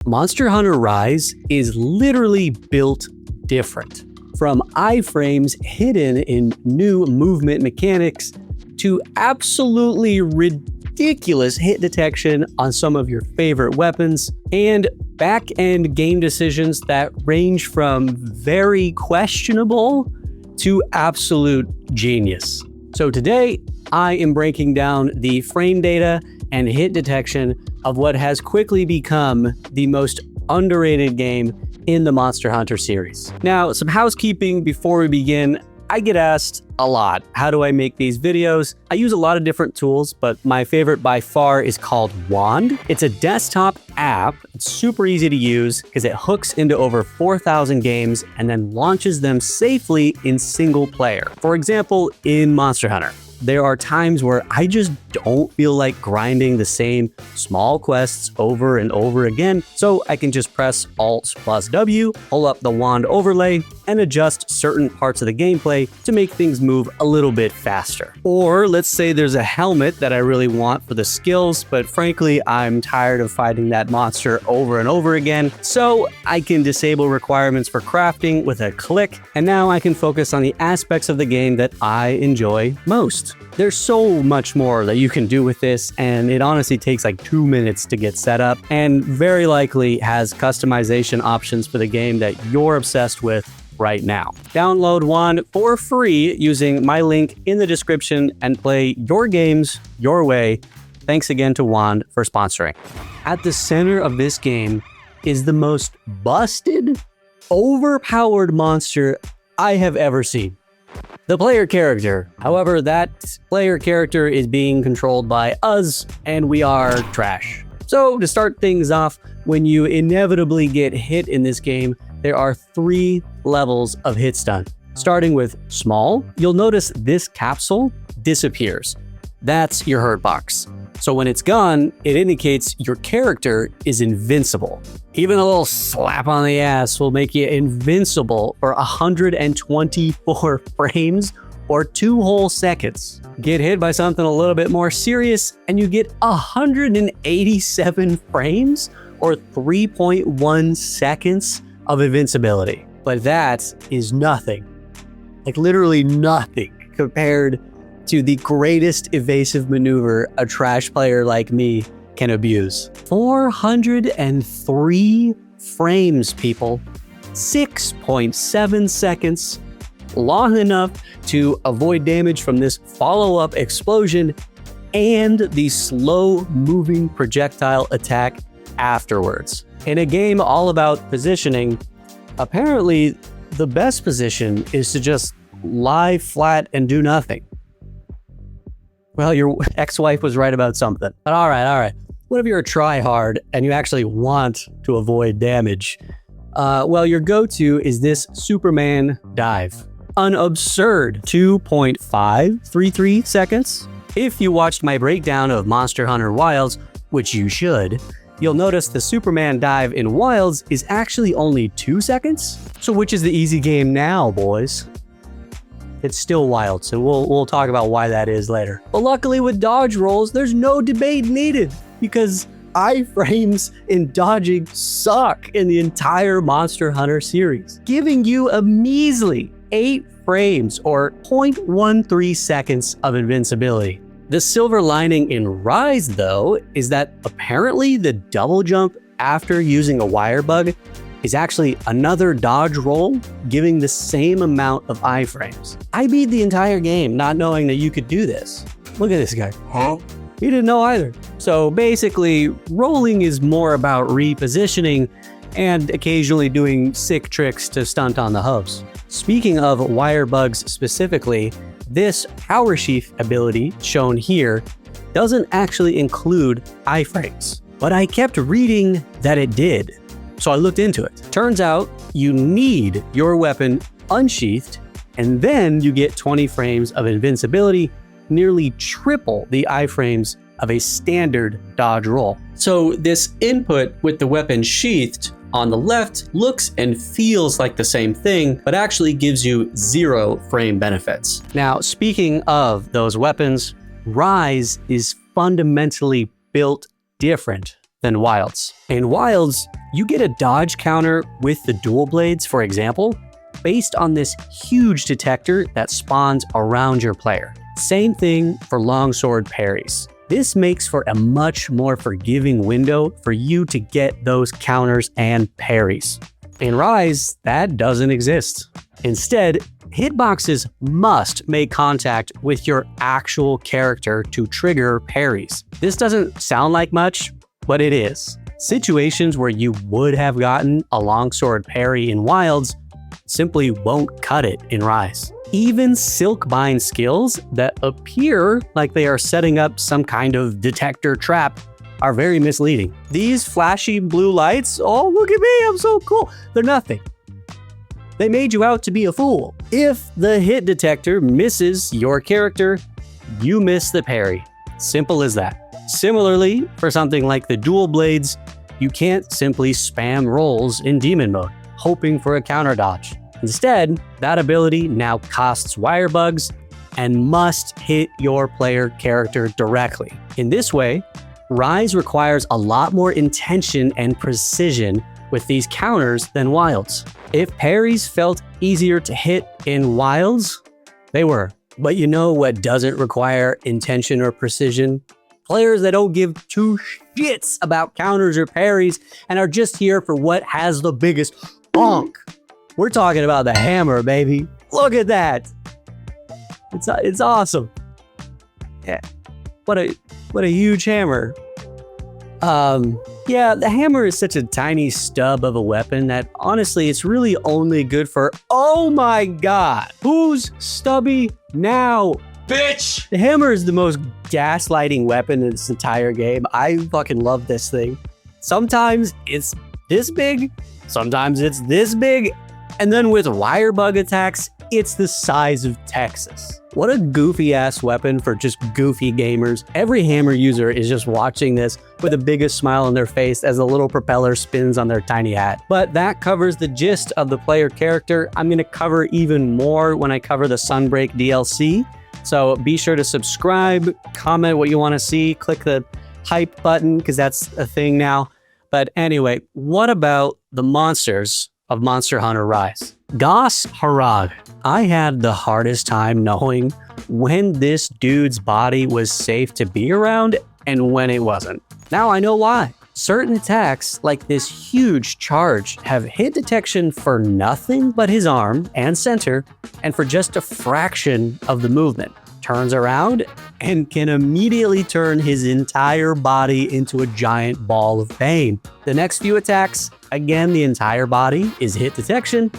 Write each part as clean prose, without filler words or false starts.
Monster Hunter Rise is literally built different. From iframes hidden in new movement mechanics to absolutely ridiculous hit detection on some of your favorite weapons, and back-end game decisions that range from very questionable to absolute genius. So today, I am breaking down the frame data and hit detection of what has quickly become the most underrated game in the Monster Hunter series. Now, some housekeeping before we begin. I get asked a lot, how do I make these videos? I use a lot of different tools, but my favorite by far is called Wand. It's a desktop app. It's super easy to use because it hooks into over 4,000 games and then launches them safely in single player. For example, in Monster Hunter, there are times where I just don't feel like grinding the same small quests over and over again, so I can just press Alt+W, pull up the wand overlay, and adjust certain parts of the gameplay to make things move a little bit faster. Or let's say there's a helmet that I really want for the skills, but frankly, I'm tired of fighting that monster over and over again, so I can disable requirements for crafting with a click, and now I can focus on the aspects of the game that I enjoy most. There's so much more that you can do with this, and it honestly takes like 2 minutes to get set up, and very likely has customization options for the game that you're obsessed with right now. Download Wand for free using my link in the description and play your games your way. Thanks again to Wand for sponsoring. At the center of this game is the most busted, overpowered monster I have ever seen. The player character. However, that player character is being controlled by us, and we are trash. So to start things off, when you inevitably get hit in this game, there are 3 levels of hit stun. Starting with small, you'll notice this capsule disappears. That's your hurt box. So when it's gone, it indicates your character is invincible. Even a little slap on the ass will make you invincible for 124 frames or 2 whole seconds. Get hit by something a little bit more serious and you get 187 frames or 3.1 seconds of invincibility. But that is nothing, like literally nothing compared to the greatest evasive maneuver a trash player like me can abuse. 403 frames, people. 6.7 seconds, long enough to avoid damage from this follow-up explosion and the slow-moving projectile attack afterwards. In a game all about positioning, apparently the best position is to just lie flat and do nothing. Well, your ex-wife was right about something. But all right. What if you're a tryhard and you actually want to avoid damage? Well, your go-to is this Superman dive. An absurd 2.533 seconds. If you watched my breakdown of Monster Hunter Wilds, which you should, you'll notice the Superman dive in Wilds is actually only 2 seconds. So which is the easy game now, boys? It's still Wild, so we'll talk about why that is later. But luckily with dodge rolls, there's no debate needed because iframes in dodging suck in the entire Monster Hunter series, giving you a measly 8 frames or 0.13 seconds of invincibility. The silver lining in Rise, though, is that apparently the double jump after using a wire bug is actually another dodge roll, giving the same amount of iframes. I beat the entire game not knowing that you could do this. Look at this guy. Huh? He didn't know either. So basically, rolling is more about repositioning and occasionally doing sick tricks to stunt on the hubs. Speaking of wire bugs specifically, this power sheath ability shown here doesn't actually include iframes, but I kept reading that it did. So I looked into it. Turns out you need your weapon unsheathed, and then you get 20 frames of invincibility, nearly triple the iframes of a standard dodge roll. So this input with the weapon sheathed on the left looks and feels like the same thing, but actually gives you 0 frame benefits. Now, speaking of those weapons, Rise is fundamentally built different than Wilds. In Wilds, You get a dodge counter with the dual blades, for example, based on this huge detector that spawns around your player. Same thing for longsword parries. This makes for a much more forgiving window for you to get those counters and parries. In Rise, that doesn't exist. Instead, hitboxes must make contact with your actual character to trigger parries. This doesn't sound like much, but it is. Situations where you would have gotten a longsword parry in Wilds simply won't cut it in Rise. Even Silkbind skills that appear like they are setting up some kind of detector trap are very misleading. These flashy blue lights, oh look at me, I'm so cool, they're nothing. They made you out to be a fool. If the hit detector misses your character, you miss the parry. Simple as that. Similarly, for something like the dual blades, you can't simply spam rolls in demon mode, hoping for a counter dodge. Instead, that ability now costs wire bugs and must hit your player character directly. In this way, Rise requires a lot more intention and precision with these counters than Wilds. If parries felt easier to hit in Wilds, they were. But you know what doesn't require intention or precision? Players that don't give two shits about counters or parries and are just here for what has the biggest bonk. We're talking about the hammer, baby. Look at that. It's awesome. Yeah. What a huge hammer. Yeah, the hammer is such a tiny stub of a weapon that honestly, it's really only good for, oh my god, who's stubby now? Bitch! The hammer is the most gaslighting weapon in this entire game. I fucking love this thing. Sometimes it's this big, sometimes it's this big, and then with wire bug attacks, it's the size of Texas. What a goofy ass weapon for just goofy gamers. Every hammer user is just watching this with the biggest smile on their face as the little propeller spins on their tiny hat. But that covers the gist of the player character. I'm gonna cover even more when I cover the Sunbreak DLC. So be sure to subscribe, comment what you want to see, click the hype button because that's a thing now. But anyway, what about the monsters of Monster Hunter Rise? Goss Harag. I had the hardest time knowing when this dude's body was safe to be around and when it wasn't. Now I know why. Certain attacks, like this huge charge, have hit detection for nothing but his arm and center, and for just a fraction of the movement. Turns around and can immediately turn his entire body into a giant ball of pain. The next few attacks, again, the entire body is hit detection,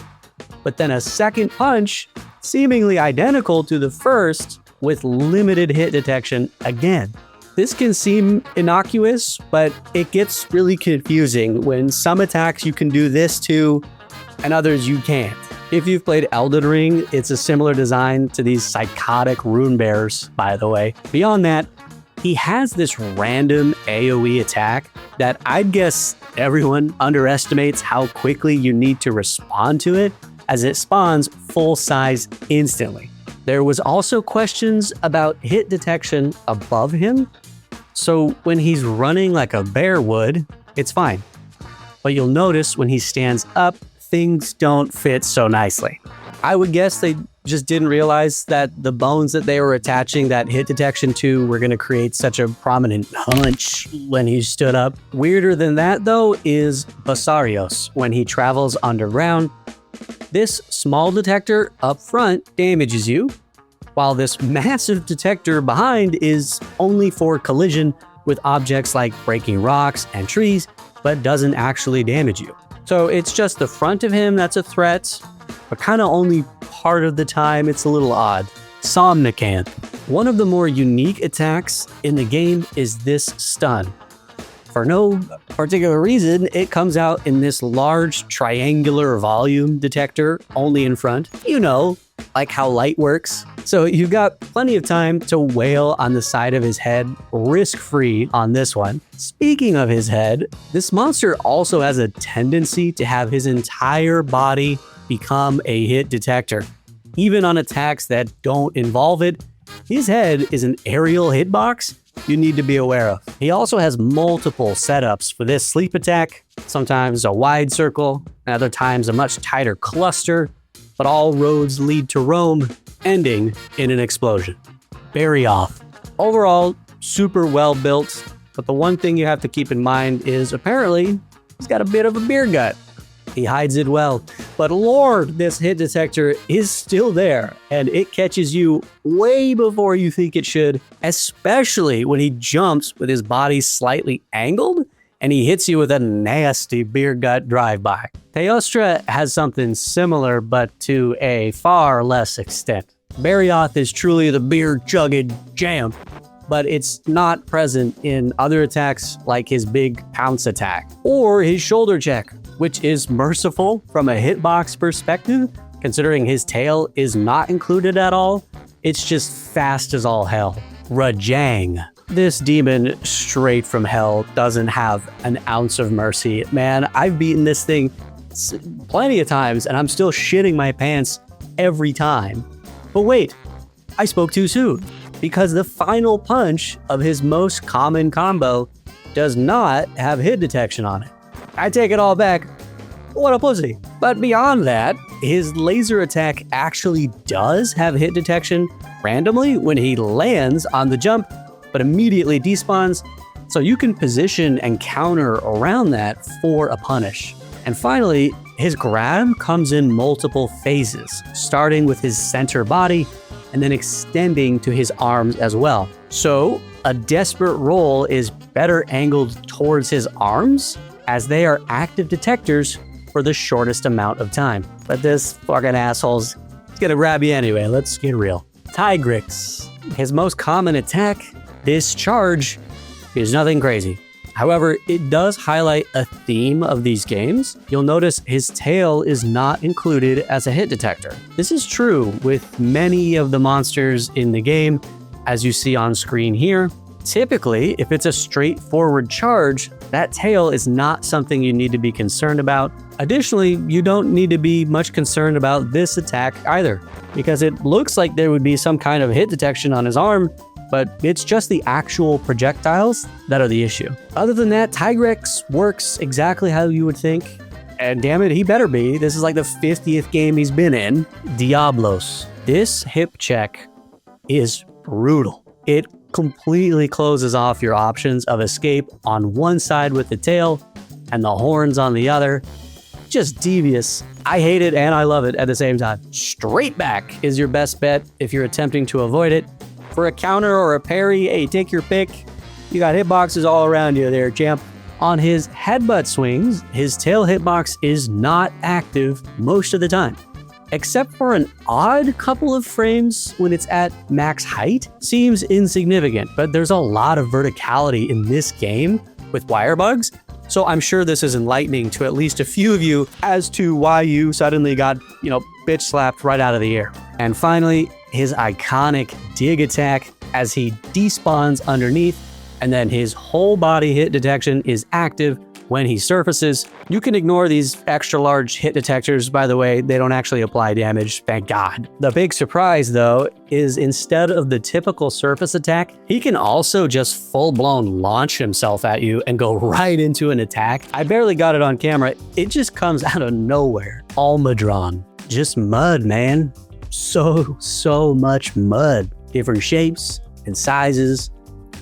but then a second punch, seemingly identical to the first, with limited hit detection again. This can seem innocuous, but it gets really confusing when some attacks you can do this to and others you can't. If you've played Elden Ring, it's a similar design to these psychotic rune bearers, by the way. Beyond that, he has this random AoE attack that I'd guess everyone underestimates how quickly you need to respond to it, as it spawns full size instantly. There was also questions about hit detection above him, so when he's running like a bear would, it's fine. But you'll notice when he stands up, things don't fit so nicely. I would guess they just didn't realize that the bones that they were attaching that hit detection to were going to create such a prominent hunch when he stood up. Weirder than that though is Barioth when he travels underground. This small detector up front damages you, while this massive detector behind is only for collision with objects like breaking rocks and trees, but doesn't actually damage you. So it's just the front of him that's a threat, but kind of only part of the time. It's a little odd. Somnacanth. One of the more unique attacks in the game is this stun. For no particular reason, it comes out in this large triangular volume detector only in front. You know, like how light works. So you've got plenty of time to wail on the side of his head, risk-free on this one. Speaking of his head, this monster also has a tendency to have his entire body become a hit detector. Even on attacks that don't involve it, his head is an aerial hitbox you need to be aware of. He also has multiple setups for this sleep attack, sometimes a wide circle, and other times a much tighter cluster, but all roads lead to Rome, ending in an explosion. Barioth. Overall, super well built, but the one thing you have to keep in mind is apparently he's got a bit of a beer gut. He hides it well, but Lord, this hit detector is still there, and it catches you way before you think it should, especially when he jumps with his body slightly angled, and he hits you with a nasty beer gut drive-by. Teostra has something similar, but to a far less extent. Barioth is truly the beer-chugged champ, but it's not present in other attacks like his big pounce attack, or his shoulder check, which is merciful from a hitbox perspective, considering his tail is not included at all. It's just fast as all hell. Rajang. This demon straight from hell doesn't have an ounce of mercy. Man, I've beaten this thing plenty of times and I'm still shitting my pants every time. But wait, I spoke too soon, because the final punch of his most common combo does not have hit detection on it. I take it all back. What a pussy. But beyond that, his laser attack actually does have hit detection randomly when he lands on the jump, but immediately despawns, so you can position and counter around that for a punish. And finally, his grab comes in multiple phases, starting with his center body and then extending to his arms as well. So a desperate roll is better angled towards his arms, as they are active detectors for the shortest amount of time. But this fucking asshole's gonna grab you anyway, let's get real. Tigrex. His most common attack, this charge, is nothing crazy. However, it does highlight a theme of these games. You'll notice his tail is not included as a hit detector. This is true with many of the monsters in the game, as you see on screen here. Typically, if it's a straightforward charge, that tail is not something you need to be concerned about. Additionally, you don't need to be much concerned about this attack either, because it looks like there would be some kind of hit detection on his arm, but it's just the actual projectiles that are the issue. Other than that, Tigrex works exactly how you would think, and damn it, he better be. This is like the 50th game he's been in. Diablos. This hip check is brutal. It completely closes off your options of escape on one side with the tail and the horns on the other. Just devious. I hate it and I love it at the same time. Straight back is your best bet if you're attempting to avoid it. For a counter or a parry, hey, take your pick. You got hitboxes all around you there, champ. On his headbutt swings, his tail hitbox is not active most of the time, except for an odd couple of frames when it's at max height. Seems insignificant, but there's a lot of verticality in this game with wire bugs, so I'm sure this is enlightening to at least a few of you as to why you suddenly got, bitch slapped right out of the air. And finally, his iconic dig attack as he despawns underneath, and then his whole body hit detection is active when he surfaces. You can ignore these extra large hit detectors, by the way, they don't actually apply damage, thank God. The big surprise though, is instead of the typical surface attack, he can also just full-blown launch himself at you and go right into an attack. I barely got it on camera, it just comes out of nowhere. Almudron, just mud, man. So much mud. Different shapes and sizes.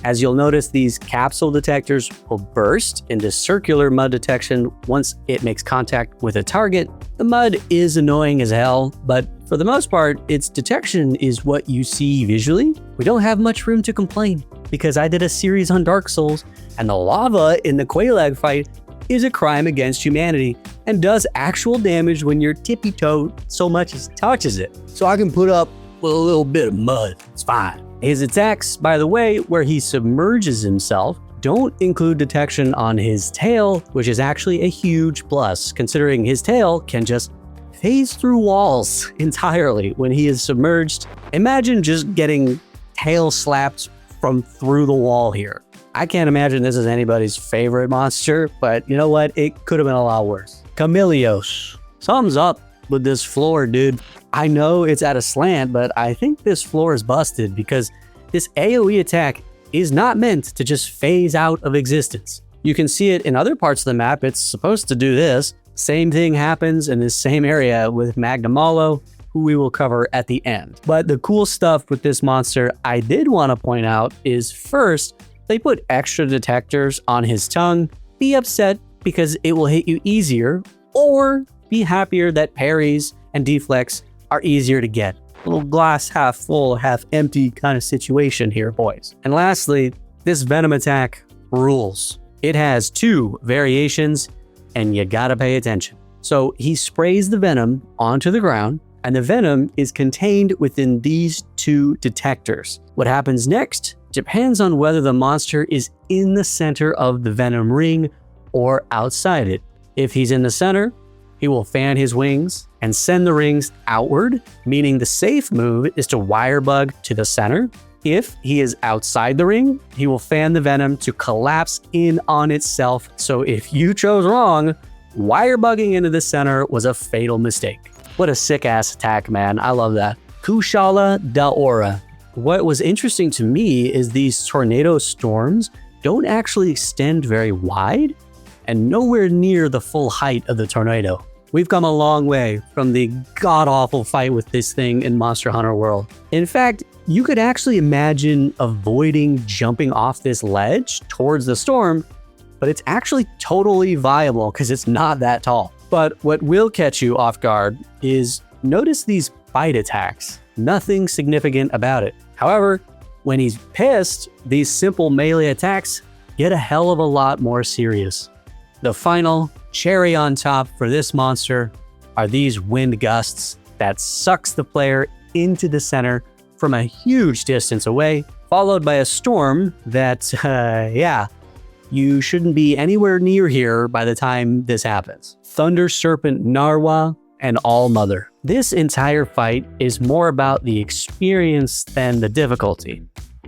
As you'll notice, these capsule detectors will burst into circular mud detection once it makes contact with a target. The mud is annoying as hell, but for the most part, its detection is what you see visually. We don't have much room to complain, because I did a series on Dark Souls, and the lava in the Quelaag fight is a crime against humanity and does actual damage when your tippy-toe so much as touches it. So I can put up with a little bit of mud, it's fine. His attacks, by the way, where he submerges himself, don't include detection on his tail, which is actually a huge plus, considering his tail can just phase through walls entirely when he is submerged. Imagine just getting tail slapped from through the wall here. I can't imagine this is anybody's favorite monster, but you know what? It could have been a lot worse. Chameleos. Something's up with this floor, dude. I know it's at a slant, but I think this floor is busted because this AoE attack is not meant to just phase out of existence. You can see it in other parts of the map. It's supposed to do this. Same thing happens in this same area with Magnamalo, who we will cover at the end. But the cool stuff with this monster I did want to point out is, first, they put extra detectors on his tongue. Be upset because it will hit you easier, or be happier that parries and deflects are easier to get. A little glass half full, half empty kind of situation here, boys. And lastly, this venom attack rules. It has 2 variations, and you gotta pay attention. So he sprays the venom onto the ground, and the venom is contained within these 2 detectors. What happens next depends on whether the monster is in the center of the venom ring or outside it. If he's in the center, he will fan his wings and send the rings outward, meaning the safe move is to wire bug to the center. If he is outside the ring, he will fan the venom to collapse in on itself. So if you chose wrong, wire bugging into the center was a fatal mistake. What a sick ass attack, man. I love that. Kushala Daora. What was interesting to me is these tornado storms don't actually extend very wide and nowhere near the full height of the tornado. We've come a long way from the god-awful fight with this thing in Monster Hunter World. In fact, you could actually imagine avoiding jumping off this ledge towards the storm, but it's actually totally viable because it's not that tall. But what will catch you off guard is notice these bite attacks. Nothing significant about it. However, when he's pissed, these simple melee attacks get a hell of a lot more serious. The final cherry on top for this monster are these wind gusts that sucks the player into the center from a huge distance away, followed by a storm that, you shouldn't be anywhere near here by the time this happens. Thunder Serpent Narwa and Allmother. This entire fight is more about the experience than the difficulty,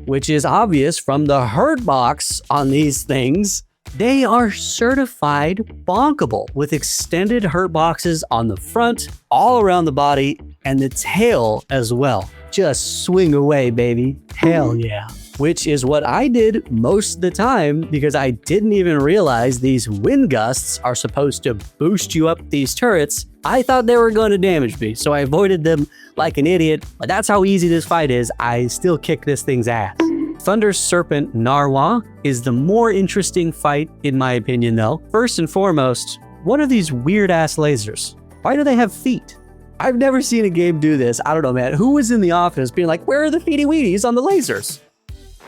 which is obvious from the hurt box on these things. They are certified bonkable with extended hurt boxes on the front, all around the body, and the tail as well. Just swing away, baby. Hell yeah. Which is what I did most of the time because I didn't even realize these wind gusts are supposed to boost you up these turrets. I thought they were going to damage me, so I avoided them like an idiot. But that's how easy this fight is. I still kick this thing's ass. Thunder Serpent Narwa is the more interesting fight in my opinion though. First and foremost, what are these weird ass lasers? Why do they have feet? I've never seen a game do this. I don't know, man. Who was in the office being like, where are the feety weeties on the lasers?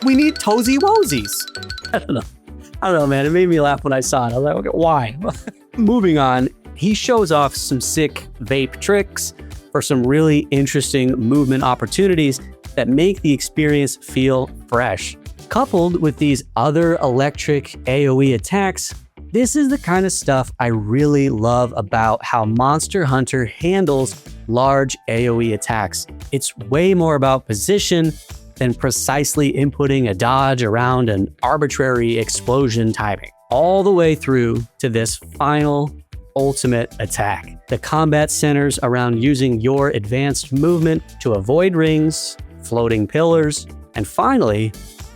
We need toesy woesies. I don't know, man. It made me laugh when I saw it. I was like, okay, why? Moving on, he shows off some sick vape tricks for some really interesting movement opportunities that make the experience feel fresh. Coupled with these other electric AoE attacks, this is the kind of stuff I really love about how Monster Hunter handles large AoE attacks. It's way more about position than precisely inputting a dodge around an arbitrary explosion timing. All the way through to this final ultimate attack. The combat centers around using your advanced movement to avoid rings, floating pillars, and finally,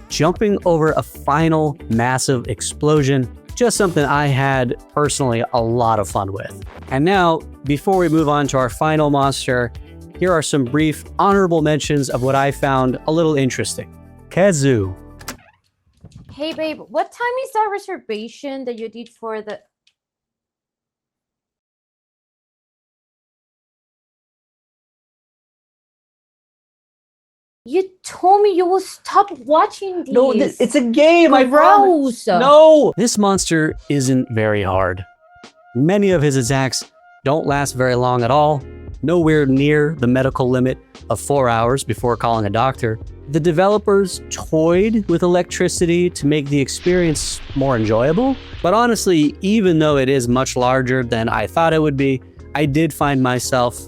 jumping over a final massive explosion. Just something I had personally a lot of fun with. And now, before we move on to our final monster, here are some brief honorable mentions of what I found a little interesting. Kazu. Hey babe, what time is that reservation that you did for the... You told me you will stop watching these. No, it's a game, I promise. No! This monster isn't very hard. Many of his attacks don't last very long at all, nowhere near the medical limit of 4 hours before calling a doctor. The developers toyed with electricity to make the experience more enjoyable, but honestly, even though it is much larger than I thought it would be, I did find myself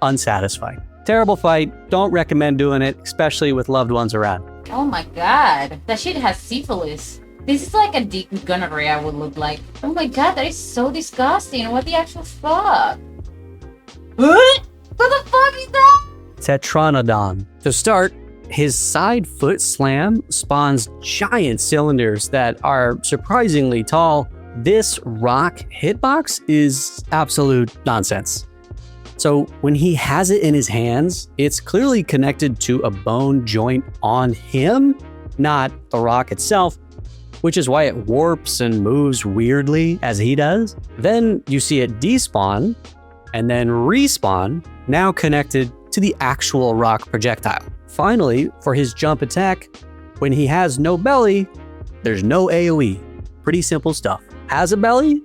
unsatisfied. Terrible fight, don't recommend doing it, especially with loved ones around. Oh my god, that shit has syphilis. This is like a dick gonorrhea would look like. Oh my god, that is so disgusting. What the actual fuck? What the fuck is that? Tetranadon. To start, his side foot slam spawns giant cylinders that are surprisingly tall. This rock hitbox is absolute nonsense. So when he has it in his hands, it's clearly connected to a bone joint on him, not the rock itself, which is why it warps and moves weirdly as he does. Then you see it despawn and then respawn, now connected to the actual rock projectile. Finally, for his jump attack, when he has no belly, there's no AoE. Pretty simple stuff. Has a belly?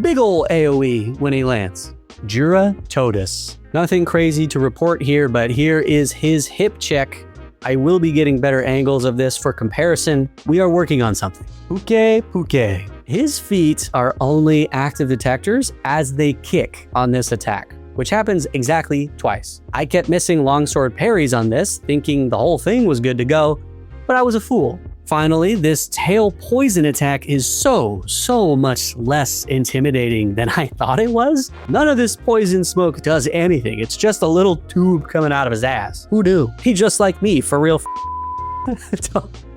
Big ol' AoE when he lands. Jura Totus. Nothing crazy to report here, but here is his hip check. I will be getting better angles of this for comparison. We are working on something. Puke. His feet are only active detectors as they kick on this attack, which happens exactly twice. I kept missing longsword parries on this, thinking the whole thing was good to go, but I was a fool. Finally, this tail poison attack is so much less intimidating than I thought it was. None of this poison smoke does anything. It's just a little tube coming out of his ass. Who knew? He just like me, for real.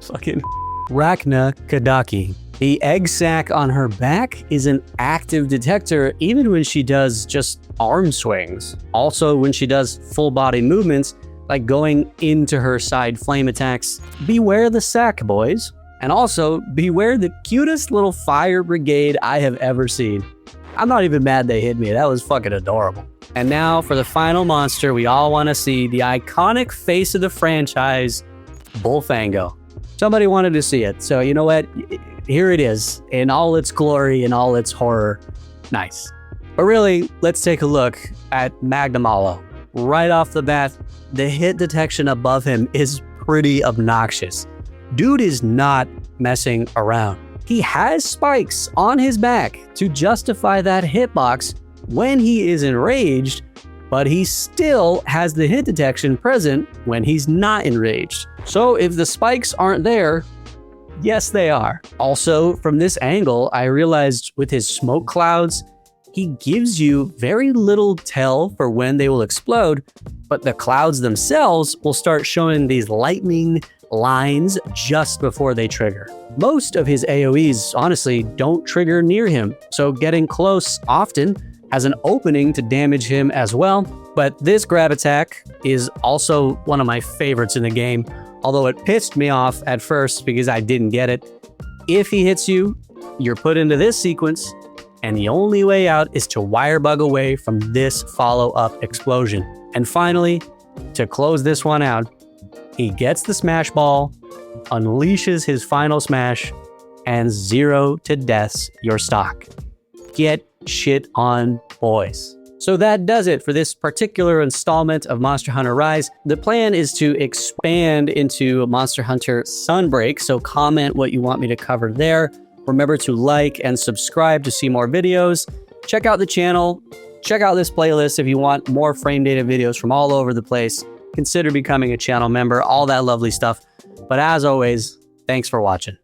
Fucking Rachna Kadaki. The egg sac on her back is an active detector even when she does just arm swings. Also, when she does full body movements, like going into her side flame attacks. Beware the sack, boys. And also, beware the cutest little fire brigade I have ever seen. I'm not even mad they hit me. That was fucking adorable. And now for the final monster we all want to see, the iconic face of the franchise, Bullfango. Somebody wanted to see it, so you know what? Here it is, in all its glory and all its horror. Nice. But really, let's take a look at Magnamalo. Right off the bat, the hit detection above him is pretty obnoxious. Dude is not messing around. He has spikes on his back to justify that hitbox when he is enraged, but he still has the hit detection present when he's not enraged. So if the spikes aren't there, yes, they are. Also, from this angle, I realized with his smoke clouds, he gives you very little tell for when they will explode, but the clouds themselves will start showing these lightning lines just before they trigger. Most of his AoEs honestly don't trigger near him, so getting close often has an opening to damage him as well. But this grab attack is also one of my favorites in the game, although it pissed me off at first because I didn't get it. If he hits you, you're put into this sequence, and the only way out is to wire bug away from this follow-up explosion. And finally, to close this one out, he gets the smash ball, unleashes his final smash, and 0 to deaths your stock. Get shit on, boys. So that does it for this particular installment of Monster Hunter Rise. The plan is to expand into Monster Hunter Sunbreak, so comment what you want me to cover there. Remember to like and subscribe to see more videos. Check out the channel. Check out this playlist if you want more frame data videos from all over the place. Consider becoming a channel member, all that lovely stuff. But as always, thanks for watching.